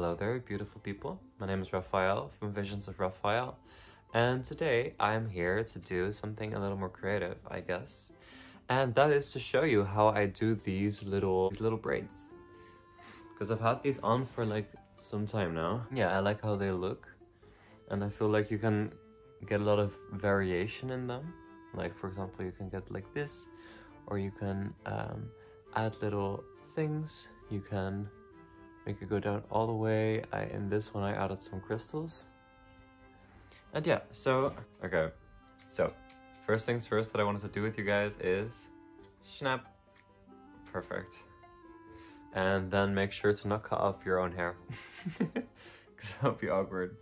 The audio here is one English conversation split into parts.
Hello there, beautiful people. My name is Rafael from VisionsofRafael, and today I'm here to do something a little more creative, I guess. And that is to show you how I do these little braids. Because I've had these on for like some time now. Yeah, I like how they look, and I feel like you can get a lot of variation in them. Like, for example, you can get like this, or you can add little things. You can make it go down all the way. In this one I added some crystals. And yeah, so first things first that I wanted to do with you guys is snap. Perfect. And then make sure to not cut off your own hair, because that would be awkward.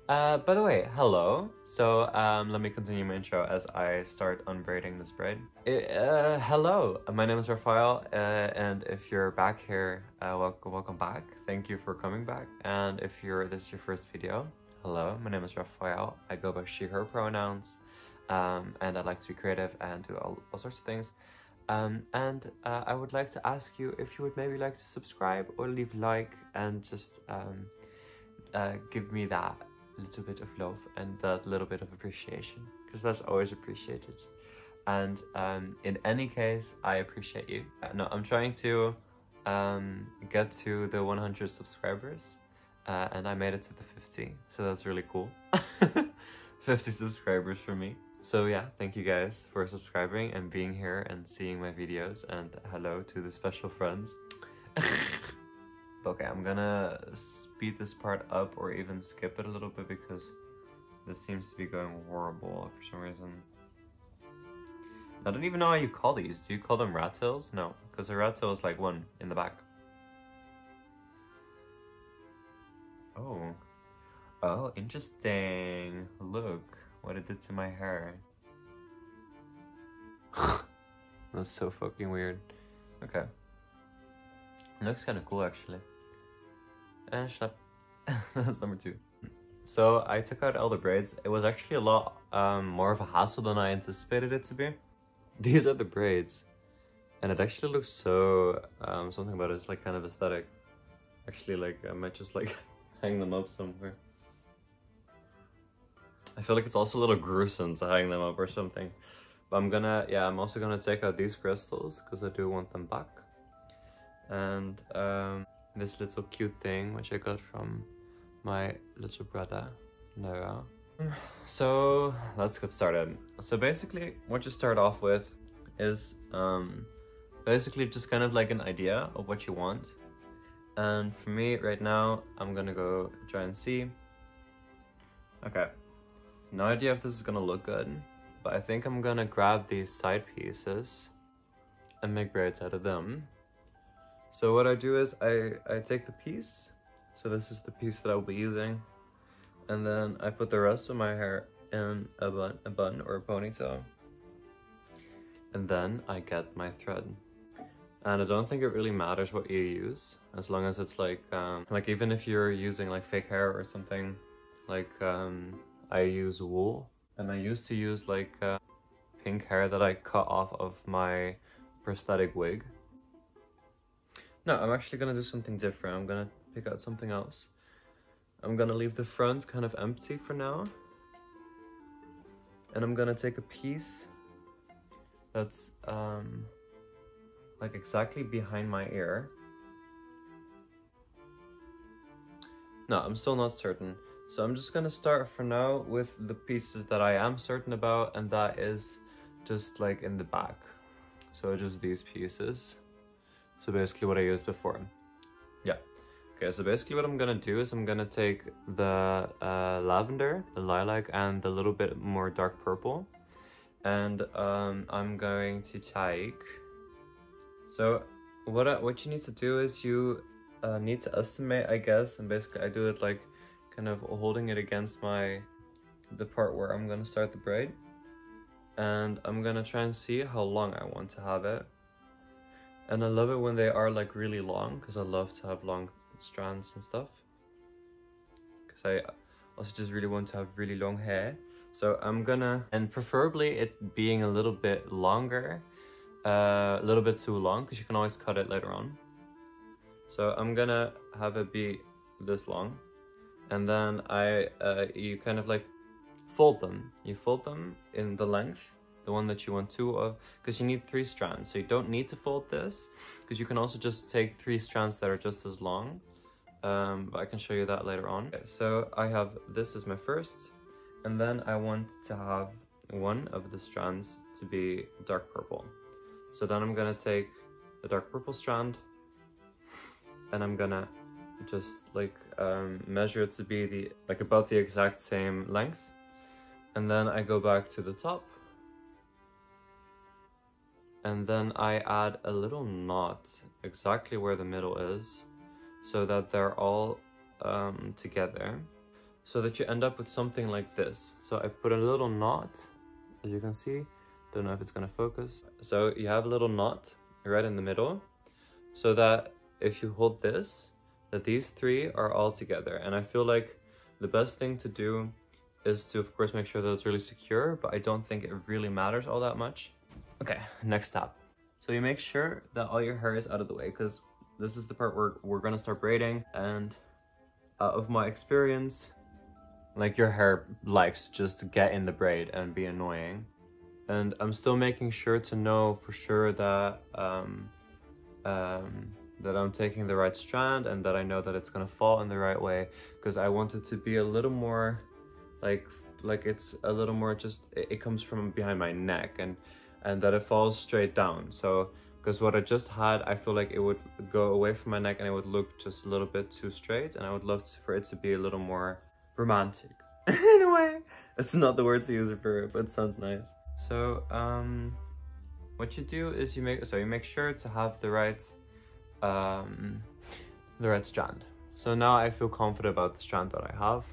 By the way, hello. So let me continue my intro as I start unbraiding this braid. Hello, my name is Rafael, and if you're back here, welcome back. Thank you for coming back. And if this is your first video, hello, my name is Rafael. I go by she, her pronouns, and I like to be creative and do all sorts of things. I would like to ask you if you would maybe like to subscribe or leave a like and just give me that little bit of love and that little bit of appreciation, because that's always appreciated. And in any case, I appreciate you. No, I'm trying to get to the 100 subscribers, and I made it to the 50, so that's really cool. 50 subscribers for me. So yeah, thank you guys for subscribing and being here and seeing my videos, and hello to the special friends. Okay, I'm gonna speed this part up or even skip it a little bit because this seems to be going horrible for some reason. I don't even know how you call these. Do you call them rat tails? No, because a rat tail is like one in the back. Oh, interesting. Look what it did to my hair. That's so fucking weird. Okay. It looks kind of cool actually. And snap. That's number 2. So I took out all the braids. It was actually a lot more of a hassle than I anticipated it to be. These are the braids, and it actually looks so something about it's like kind of aesthetic. Actually, like I might just like hang them up somewhere. I feel like it's also a little gruesome to hang them up or something. But I'm also gonna take out these crystals because I do want them back. And this little cute thing which I got from my little brother Noah. So let's get started. So basically what you start off with is basically just kind of like an idea of what you want. And for me right now, I'm gonna go try and see. Okay, no idea if this is gonna look good, but I think I'm gonna grab these side pieces and make braids out of them. So what I do is I take the piece, so this is the piece that I'll be using, and then I put the rest of my hair in a bun or a ponytail, and then I get my thread. And I don't think it really matters what you use, as long as it's like even if you're using like fake hair or something, like I use wool, and I used to use like pink hair that I cut off of my prosthetic wig. No, I'm actually gonna do something different. I'm gonna pick out something else. I'm gonna leave the front kind of empty for now. And I'm gonna take a piece that's like exactly behind my ear. No, I'm still not certain. So I'm just gonna start for now with the pieces that I am certain about, and that is just like in the back. So just these pieces. So basically what I used before. Yeah. Okay, so basically what I'm gonna do is I'm gonna take the lavender, the lilac, and the little bit more dark purple. And I'm going to take... So what you need to do is you need to estimate, I guess, and basically I do it like kind of holding it against the part where I'm gonna start the braid. And I'm gonna try and see how long I want to have it. And I love it when they are like really long, because I love to have long strands and stuff. Because I also just really want to have really long hair. So I'm gonna, and preferably it being a little bit longer, a little bit too long, because you can always cut it later on. So I'm gonna have it be this long, and then you kind of like fold them. You fold them in the length, the one that you want two of, because you need 3 strands. So you don't need to fold this, because you can also just take 3 strands that are just as long. But I can show you that later on. Okay, so I have, this is my first, and then I want to have one of the strands to be dark purple. So then I'm gonna take the dark purple strand, and I'm gonna just like measure it to be about the exact same length. And then I go back to the top, and then I add a little knot exactly where the middle is, so that they're all together, so that you end up with something like this. So I put a little knot, as you can see. Don't know if it's gonna focus. So you have a little knot right in the middle, so that if you hold this, that these 3 are all together. And I feel like the best thing to do is to, of course, make sure that it's really secure, but I don't think it really matters all that much. Okay, next step. So you make sure that all your hair is out of the way, because this is the part where we're gonna start braiding, and out of my experience, like, your hair likes to just get in the braid and be annoying. And I'm still making sure to know for sure that that I'm taking the right strand, and that I know that it's gonna fall in the right way, because I want it to be a little more like it's a little more just, it comes from behind my neck, and that it falls straight down. So, because what I just had, I feel like it would go away from my neck and it would look just a little bit too straight, and I would love for it to be a little more romantic. In a way, it's not the word to use it for it, but it sounds nice. So what you do is you make sure to have the right strand. So now I feel confident about the strand that I have,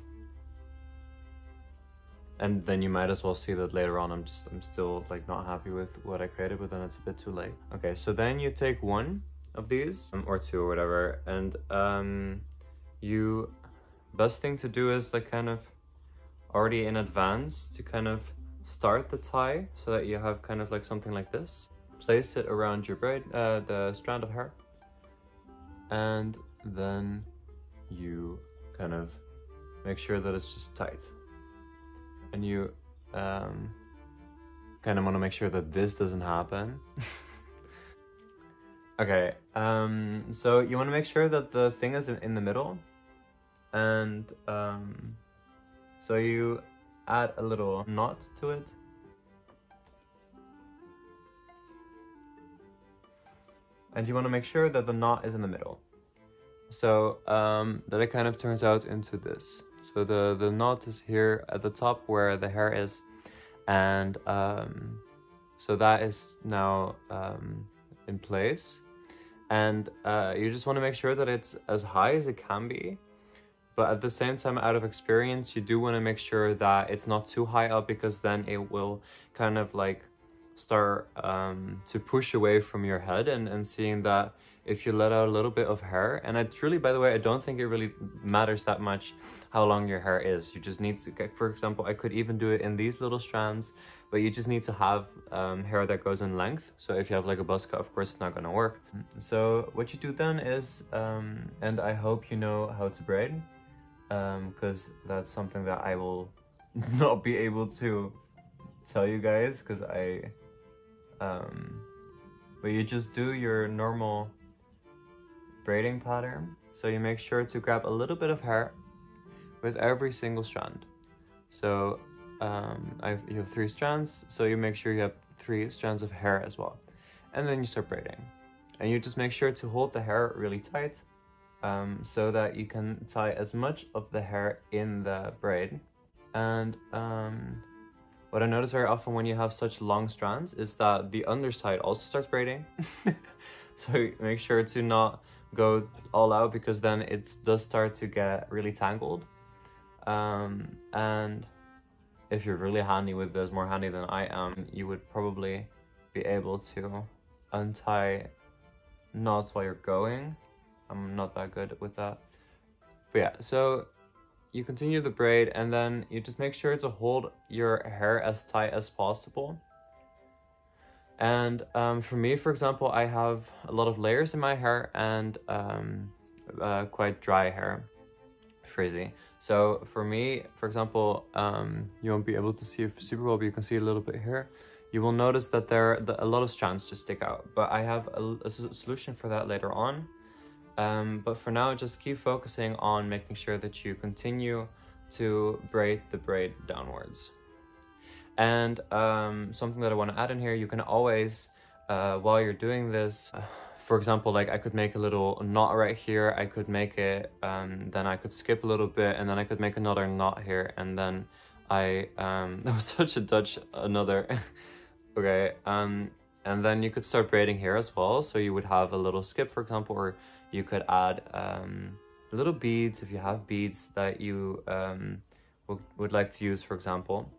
and then you might as well see that later on I'm still like not happy with what I created, but then it's a bit too late. Okay, so then you take one of these or 2 or whatever, and best thing to do is like kind of already in advance to kind of start the tie, so that you have kind of like something like this. Place it around your braid, the strand of hair, and then you kind of make sure that it's just tight. And you kind of want to make sure that this doesn't happen. Okay, so you want to make sure that the thing is in the middle, and so you add a little knot to it. And you want to make sure that the knot is in the middle, so that it kind of turns out into this. So the knot is here at the top where the hair is, and so that is now in place. And you just want to make sure that it's as high as it can be, but at the same time, out of experience, you do want to make sure that it's not too high up, because then it will kind of like start to push away from your head, and seeing that if you let out a little bit of hair, and I truly, by the way, I don't think it really matters that much how long your hair is. You just need to get, for example, I could even do it in these little strands, but you just need to have hair that goes in length. So if you have like a buzz cut, of course it's not gonna work. So what you do then is, and I hope you know how to braid, because that's something that I will not be able to tell you guys, because but you just do your normal braiding pattern. So you make sure to grab a little bit of hair with every single strand. So you have 3 strands, so you make sure you have 3 strands of hair as well. And then you start braiding. And you just make sure to hold the hair really tight, so that you can tie as much of the hair in the braid. And what I notice very often when you have such long strands is that the underside also starts braiding. So make sure to not go all out, because then it does start to get really tangled. And if you're really handy with this, more handy than I am, you would probably be able to untie knots while you're going. I'm not that good with that. But yeah, so you continue the braid, and then you just make sure to hold your hair as tight as possible. And for me, for example, I have a lot of layers in my hair, and quite dry hair. frizzy. So for me, for example, you won't be able to see it super well, but you can see a little bit here. You will notice that a lot of strands just stick out, but I have a solution for that later on. But for now, just keep focusing on making sure that you continue to braid the braid downwards. And something that I want to add in here, you can always, while you're doing this, for example, like I could make a little knot right here, I could make it, then I could skip a little bit, and then I could make another knot here, and then that was such a Dutch, another, okay, and then you could start braiding here as well, so you would have a little skip, for example, or you could add little beads, if you have beads that you would like to use, for example.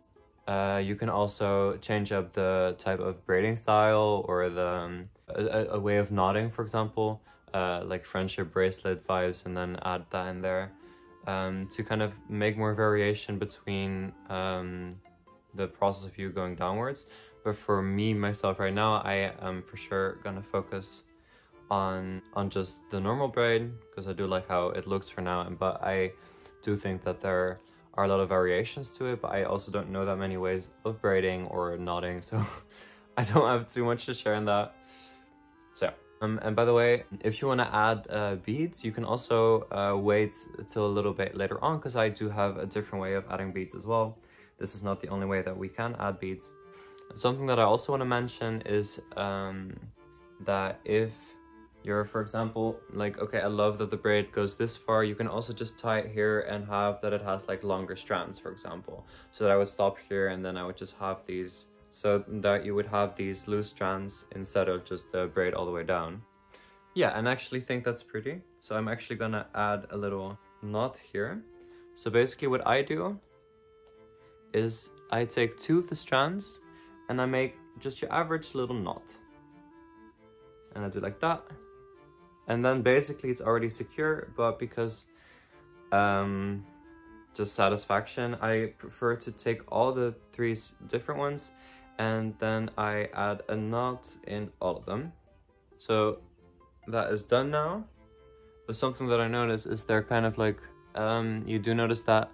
You can also change up the type of braiding style or the a way of knotting, for example, like friendship bracelet vibes, and then add that in there to kind of make more variation between the process of you going downwards. But for me, myself right now, I am for sure gonna focus on just the normal braid, because I do like how it looks for now, but I do think that there are a lot of variations to it, but I also don't know that many ways of braiding or knotting, so I don't have too much to share in that. So, and by the way, if you want to add beads, you can also wait till a little bit later on, because I do have a different way of adding beads as well. This is not the only way that we can add beads. Something that I also want to mention is that if you're, for example, like, okay, I love that the braid goes this far, you can also just tie it here and have that it has like longer strands, for example. So that I would stop here and then I would just have these, so that you would have these loose strands instead of just the braid all the way down. Yeah, and I actually think that's pretty. So I'm actually gonna add a little knot here. So basically what I do is I take 2 of the strands and I make just your average little knot. And I do like that. And then basically it's already secure, but because just satisfaction, I prefer to take all the 3 different ones and then I add a knot in all of them. So that is done now. But something that I notice is they're kind of like, you do notice that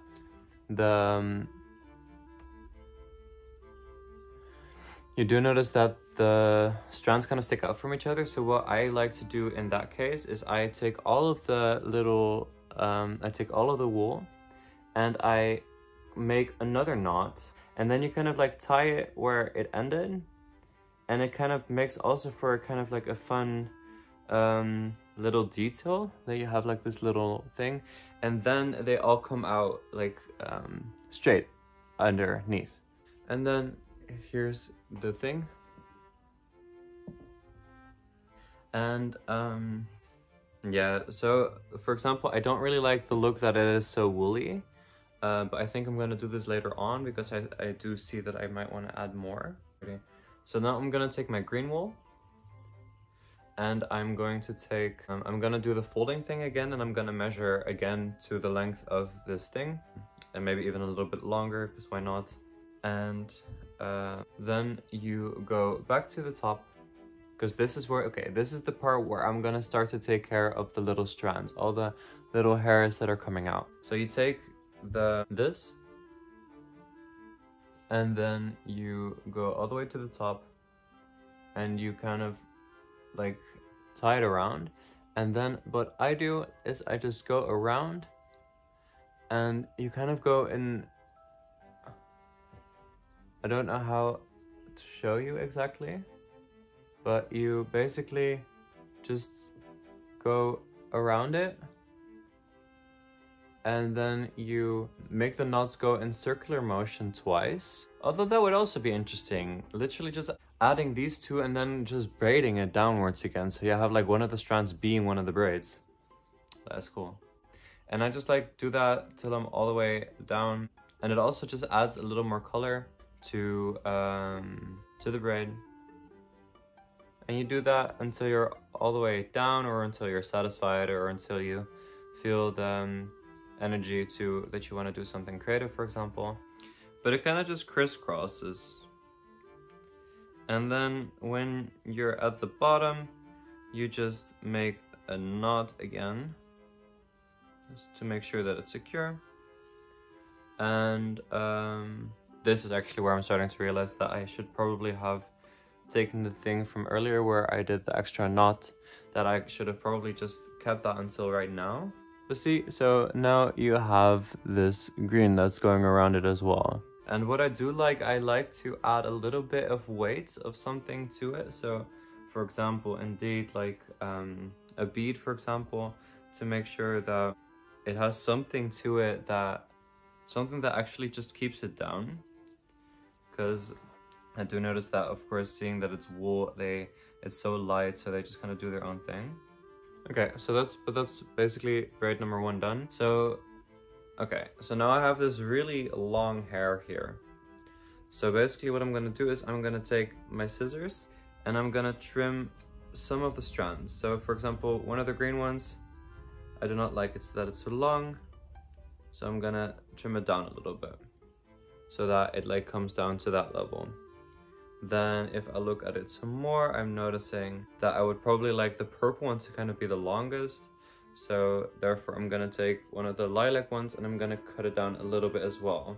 the strands kind of stick out from each other. So what I like to do in that case is I take all of the little, I take all of the wool and I make another knot, and then you kind of like tie it where it ended, and it kind of makes also for kind of like a fun little detail that you have like this little thing, and then they all come out like straight underneath. And then here's the thing. And yeah, so for example, I don't really like the look that it is so woolly, but I think I'm going to do this later on because I do see that I might want to add more. Okay. So now I'm going to take my green wool and I'm going to take, I'm going to do the folding thing again, and I'm going to measure again to the length of this thing, and maybe even a little bit longer, because why not? And then you go back to the top, because this is where, okay, this is the part where I'm gonna start to take care of the little strands, all the little hairs that are coming out. So you take this, and then you go all the way to the top, and you kind of like tie it around. And then what I do is I just go around, and you kind of go in, I don't know how to show you exactly, but you basically just go around it, and then you make the knots go in circular motion twice. Although that would also be interesting, literally just adding these 2 and then just braiding it downwards again, so you have like one of the strands being one of the braids. That's cool. And I just like do that till I'm all the way down, and it also just adds a little more color to the braid. And you do that until you're all the way down, or until you're satisfied, or until you feel the energy that you want to do something creative, for example. But it kind of just crisscrosses. And then when you're at the bottom, you just make a knot again. to make sure that it's secure. And this is actually where I'm starting to realize that I should probably have taken the thing from earlier where I did the extra knot, that I should have probably just kept that until right now. But see, so now you have this green that's going around it as well. And what I do like, I like to add a little bit of weight of something to it. So for example, indeed like a bead, for example, to make sure that it has something to it, that something that actually just keeps it down. Because I do notice that, of course, seeing that it's wool, it's so light, so they just kind of do their own thing. Okay, so that's basically braid number 1 done. So okay, so now I have this really long hair here. So basically what I'm gonna do is I'm gonna take my scissors and I'm gonna trim some of the strands. So for example, one of the green ones, I do not like it so that it's too long. So I'm gonna trim it down a little bit so that it like comes down to that level. Then if I look at it some more, I'm noticing that I would probably like the purple one to kind of be the longest. So therefore I'm gonna take one of the lilac ones and I'm gonna cut it down a little bit as well.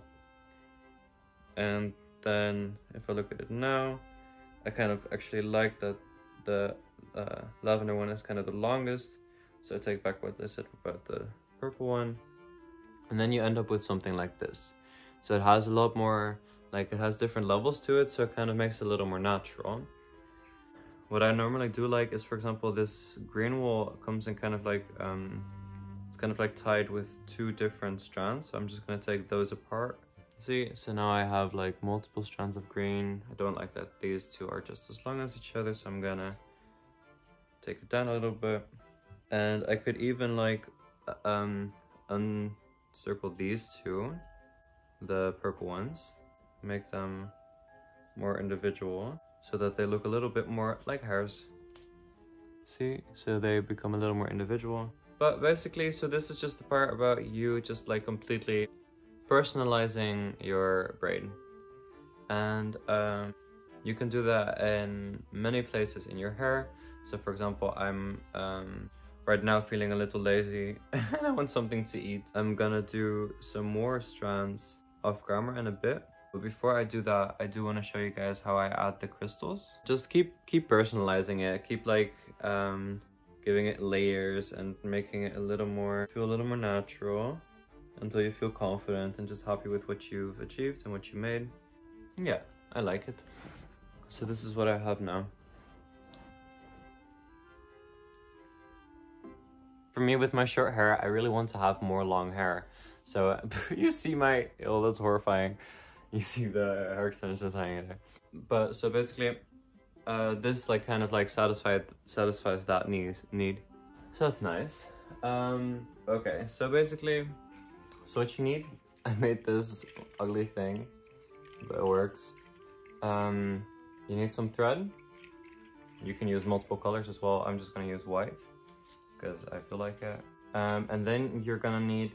And then if I look at it now, I kind of actually like that the lavender one is kind of the longest. So I take back what I said about the purple one. And then you end up with something like this. So it has a lot more, like it has different levels to it, so it kind of makes it a little more natural. What I normally do like is, for example, this green wool comes in kind of like, it's kind of like tied with 2 different strands. So I'm just gonna take those apart. See, so now I have like multiple strands of green. I don't like that these 2 are just as long as each other, so I'm gonna take it down a little bit. And I could even like uncircle these 2, the purple ones, make them more individual so that they look a little bit more like hairs. See, so they become a little more individual. But basically, so this is just the part about you just like completely personalizing your braid. And you can do that in many places in your hair. So for example, I'm right now feeling a little lazy and I want something to eat. I'm gonna do some more strands off camera in a bit. But before I do that, I do want to show you guys how I add the crystals. Just keep personalizing it. Keep like giving it layers and making it feel a little more natural until you feel confident and just happy with what you've achieved and what you made. Yeah, I like it. So this is what I have now. For me, with my short hair, I really want to have more long hair. So you see my, oh, that's horrifying. You see the hair extensions hanging there. But so basically, this like kind of like satisfies that need. So that's nice. Okay, so basically, so what you need, I made this ugly thing, but it works. You need some thread. You can use multiple colors as well. I'm just gonna use white because I feel like it. And then you're gonna need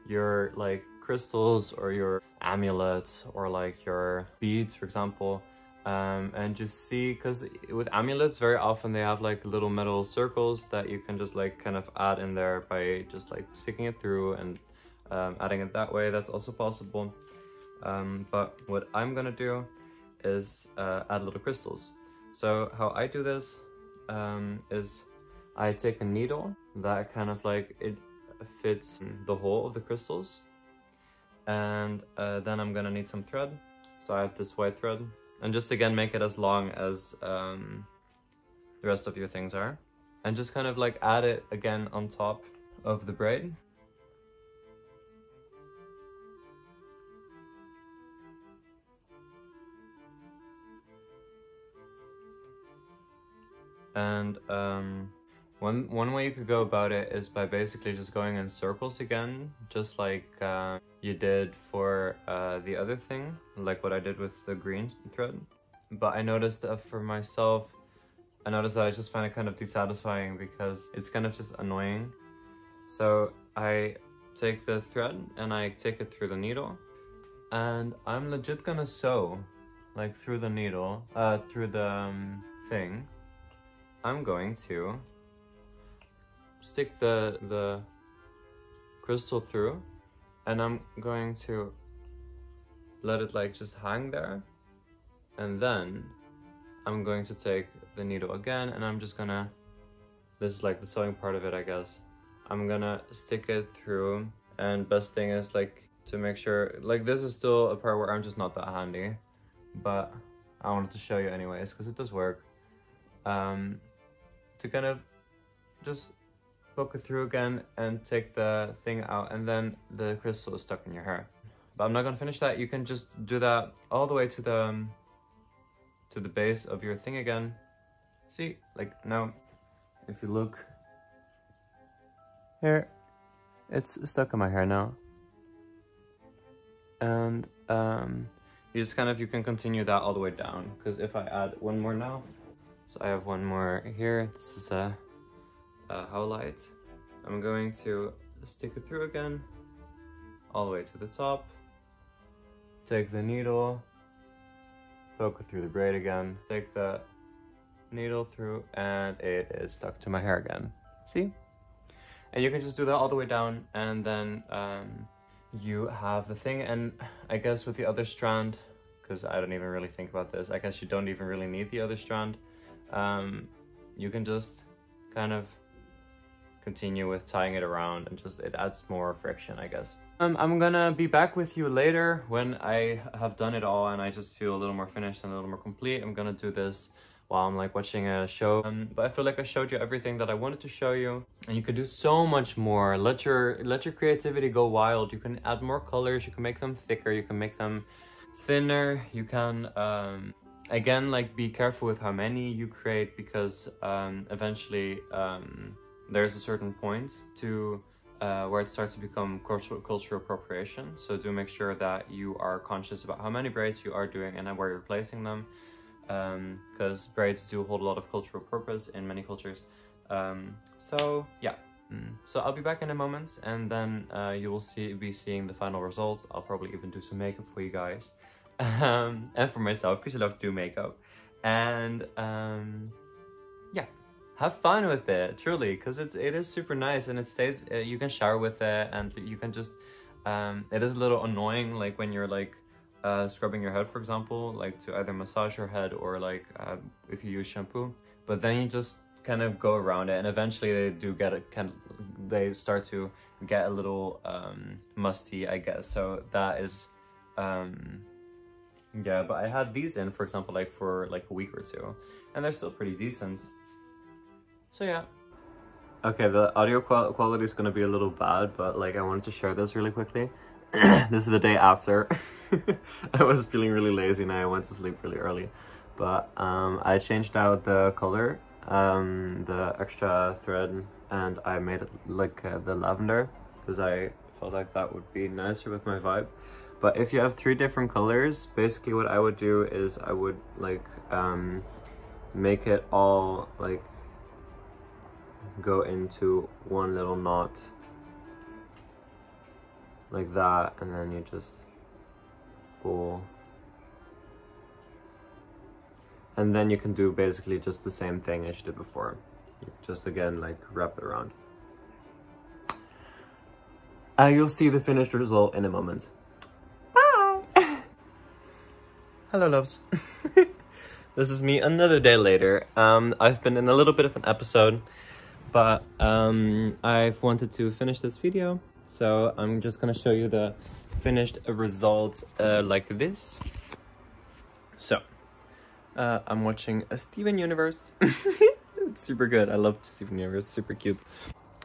your like crystals or your amulets or like your beads, for example. And just see, because with amulets very often they have like little metal circles that you can just like kind of add in there by just like sticking it through and adding it that way. That's also possible. But what I'm gonna do is add little crystals. So how I do this is I take a needle that kind of like it fits the hole of the crystals, and then I'm gonna need some thread. So I have this white thread, and just again make it as long as the rest of your things are, and just kind of like add it again on top of the braid. And one way you could go about it is by basically just going in circles again, just like you did for the other thing, like what I did with the green thread. But I noticed that for myself, I just find it kind of dissatisfying because it's kind of just annoying. So I take the thread and I take it through the needle, and I'm legit gonna sew like through the needle, through the thing. I'm going to stick the crystal through, and I'm going to let it like just hang there, and then I'm going to take the needle again, and I'm just gonna, this is like the sewing part of it, I guess. I'm gonna stick it through, and best thing is like to make sure, like this is still a part where I'm just not that handy, but I wanted to show you anyways because it does work. To kind of just poke it through again and take the thing out, and then the crystal is stuck in your hair. But I'm not gonna finish that. You can just do that all the way to the base of your thing again. See, like now, if you look here, it's stuck in my hair now. And you just kind of, you can continue that all the way down, because if I add one more now, so I have one more here. This is a highlight. I'm going to stick it through again, all the way to the top. Take the needle, poke it through the braid again, take the needle through, and it is stuck to my hair again. See? And you can just do that all the way down, and then you have the thing. And I guess with the other strand, because I don't even really think about this, I guess you don't even really need the other strand. You can just kind of continue with tying it around, and just, it adds more friction, I guess. I'm gonna be back with you later when I have done it all and I just feel a little more finished and a little more complete. I'm gonna do this while I'm like watching a show, but I feel like I showed you everything that I wanted to show you, and you could do so much more. Let your creativity go wild. You can add more colors, you can make them thicker, you can make them thinner, you can again, like, be careful with how many you create, because eventually there's a certain point to where it starts to become cultural appropriation. So do make sure that you are conscious about how many braids you are doing and where you're placing them, because braids do hold a lot of cultural purpose in many cultures. So yeah, so I'll be back in a moment, and then you will be seeing the final results. I'll probably even do some makeup for you guys, and for myself, because I love to do makeup. And yeah, have fun with it, truly, because it is super nice, and it stays, you can shower with it, and you can just, it is a little annoying, like when you're like scrubbing your head, for example, like to either massage your head or like if you use shampoo, but then you just kind of go around it, and eventually they do get it, they start to get a little musty, I guess. So that is yeah, but I had these in, for example, like for like a week or two, and they're still pretty decent. So yeah. Okay, the audio quality is gonna be a little bad, but like I wanted to share this really quickly. This is the day after. I was feeling really lazy and I went to sleep really early, but I changed out the color, the extra thread, and I made it like the lavender, because I felt like that would be nicer with my vibe. But if you have 3 different colors, basically what I would do is I would like make it all like go into one little knot like that, and then you just pull, and then you can do basically just the same thing as you did before. You just again like wrap it around. You'll see the finished result in a moment. Bye. Hello loves. This is me another day later. I've been in a little bit of an episode, but I've wanted to finish this video, so I'm just gonna show you the finished result like this. So I'm watching a Steven Universe. It's super good. I love Steven Universe, super cute.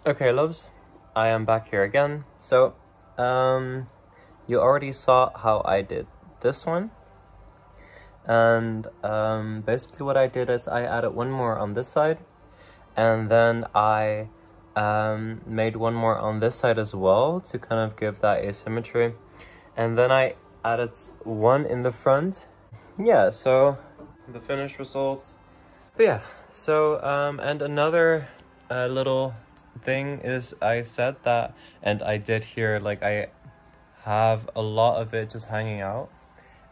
Okay loves, I am back here again. So you already saw how I did this one, and basically what I did is I added one more on this side, and then I made one more on this side as well to kind of give that asymmetry, and then I added one in the front. Yeah, so the finished result. But yeah, so and another little thing is, I said that, and I did here, like I have a lot of it just hanging out,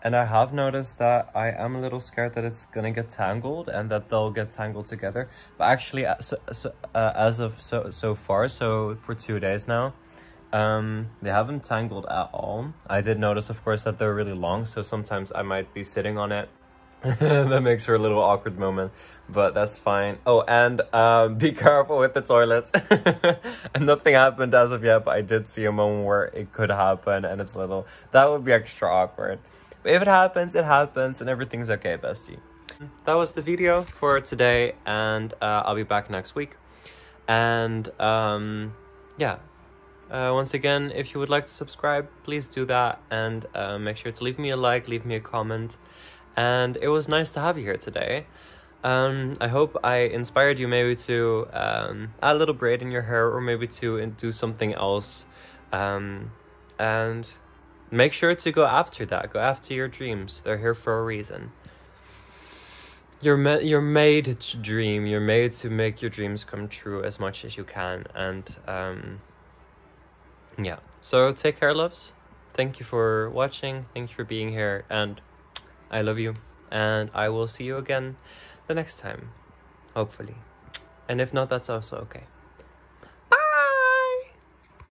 and I have noticed that I am a little scared that it's gonna get tangled and that they'll get tangled together. But actually, as of so far, so for 2 days now, They haven't tangled at all. I did notice, of course, that they're really long, so sometimes I might be sitting on it. That makes for a little awkward moment, but that's fine. Oh, and be careful with the toilet. And nothing happened as of yet, but I did see a moment where it could happen, and it's little. That would be extra awkward. But if it happens, and everything's okay, bestie. That was the video for today, and I'll be back next week. And yeah. Once again, if you would like to subscribe, please do that, and make sure to leave me a like, leave me a comment. And it was nice to have you here today. I hope I inspired you maybe to add a little braid in your hair, or maybe to do something else. And make sure to go after that. Go after your dreams. They're here for a reason. You're made to dream. You're made to make your dreams come true as much as you can. And yeah. So take care, loves. Thank you for watching. Thank you for being here. And I love you. And I will see you again the next time. Hopefully. And if not, that's also okay.